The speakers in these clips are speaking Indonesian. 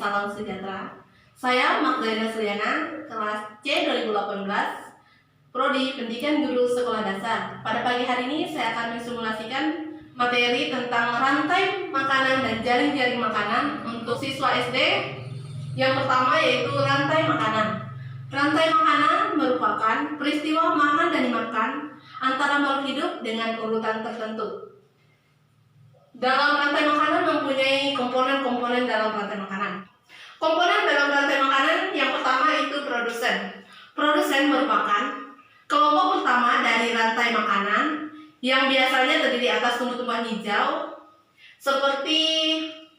salam sejahtera. Saya Magdalena Suryana, kelas C 2018, Prodi Pendidikan Guru Sekolah Dasar. Pada pagi hari ini saya akan mensimulasikan materi tentang rantai makanan dan jaring-jaring makanan untuk siswa SD. Yang pertama yaitu rantai makanan. Rantai makanan merupakan peristiwa makan dan dimakan antara makhluk hidup dengan urutan tertentu. Dalam rantai makanan mempunyai komponen-komponen dalam rantai makanan. Komponen dalam rantai makanan yang pertama itu produsen. Produsen merupakan kelompok pertama dari rantai makanan yang biasanya terdiri atas tumbuh-tumbuhan hijau seperti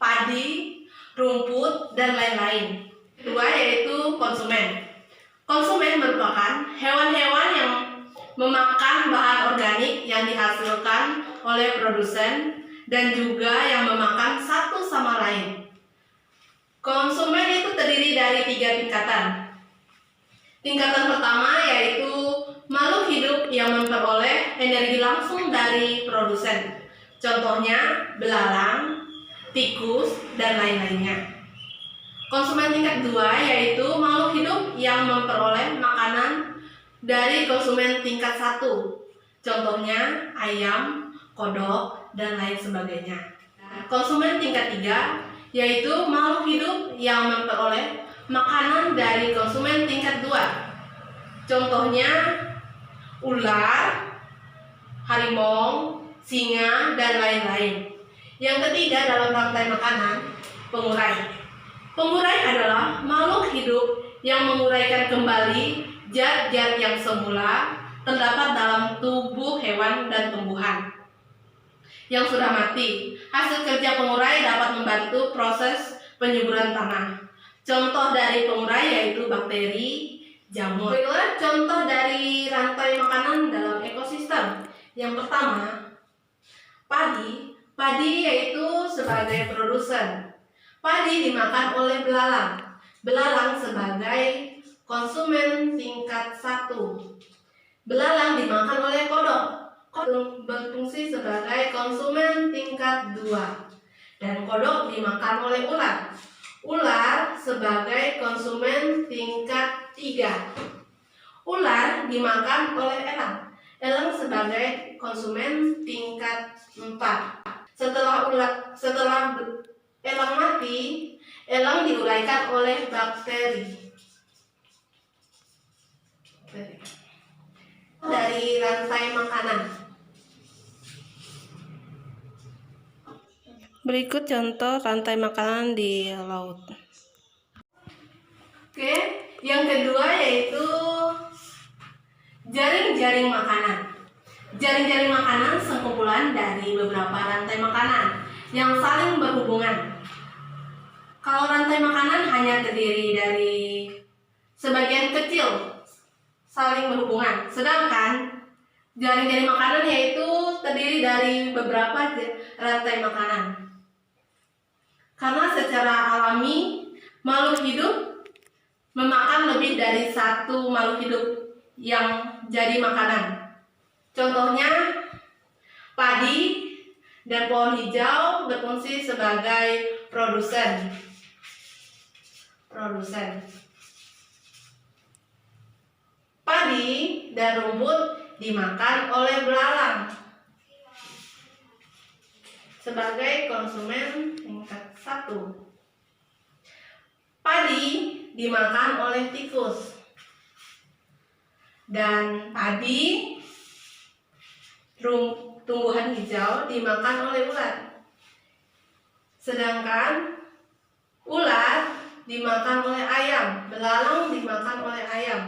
padi, rumput, dan lain-lain. Kedua yaitu konsumen. Konsumen merupakan hewan-hewan yang memakan bahan organik yang dihasilkan oleh produsen dan juga yang memakan satu sama lain. Konsumen itu terdiri dari 3 tingkatan. Tingkatan pertama yaitu makhluk hidup yang memperoleh energi langsung dari produsen. Contohnya belalang, tikus, dan lain-lainnya. Konsumen tingkat 2 yaitu makhluk hidup yang memperoleh makanan dari konsumen tingkat 1. Contohnya ayam, kodok, dan lain sebagainya. Konsumen tingkat 3 yaitu makhluk hidup yang memperoleh makanan dari konsumen tingkat 2. Contohnya ular, harimau, singa, dan lain-lain. Yang ketiga dalam rantai makanan, pengurai. Pengurai adalah makhluk hidup yang menguraikan kembali zat-zat yang semula terdapat dalam tubuh hewan dan tumbuhan yang sudah mati. Hasil kerja pengurai dapat membantu proses penyuburan tanah. Contoh dari pengurai yaitu bakteri, jamur. Baiklah, contoh dari rantai makanan dalam ekosistem. Yang pertama, padi. Padi yaitu sebagai produsen. Padi dimakan oleh belalang. Belalang sebagai konsumen tingkat 1. Belalang dimakan oleh kodok. Kodok berfungsi sebagai konsumen tingkat 2. Dan kodok dimakan oleh ular. Ular sebagai konsumen tingkat 3. Ular dimakan oleh elang. Elang sebagai konsumen tingkat 4. Setelah elang mati, elang diuraikan oleh bakteri. Dari rantai makanan. Berikut contoh rantai makanan di laut. Oke, yang kedua yaitu jaring-jaring makanan. Jaring-jaring makanan sekumpulan dari beberapa rantai makanan yang saling berhubungan. Kalau rantai makanan hanya terdiri dari sebagian kecil saling berhubungan, sedangkan jaring-jaring makanan yaitu terdiri dari beberapa rantai makanan. Karena secara alami makhluk hidup memakan lebih dari satu makhluk hidup yang jadi makanan. Contohnya padi dan pohon hijau berfungsi sebagai produsen. Padi dan rumput dimakan oleh belalang sebagai konsumen tingkat 1. Padi dimakan oleh tikus. Dan padi, tumbuhan hijau dimakan oleh ular. Sedangkan ular dimakan oleh ayam, belalang dimakan oleh ayam.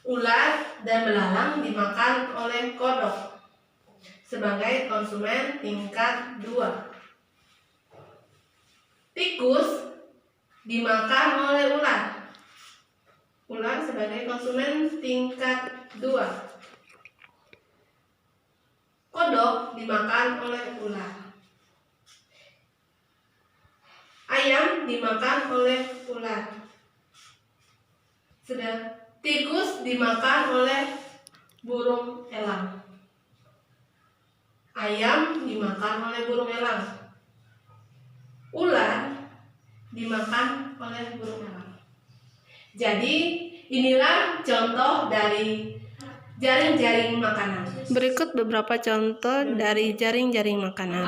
Ular dan belalang dimakan oleh kodok sebagai konsumen tingkat 2. Tikus dimakan oleh ular. Ular sebagai konsumen tingkat 2. Kodok dimakan oleh ular. Ayam dimakan oleh ular. Sedang tikus dimakan oleh burung elang. Ayam dimakan oleh burung elang. Ular dimakan oleh burung elang. Jadi inilah contoh dari jaring-jaring makanan. Berikut beberapa contoh dari jaring-jaring makanan.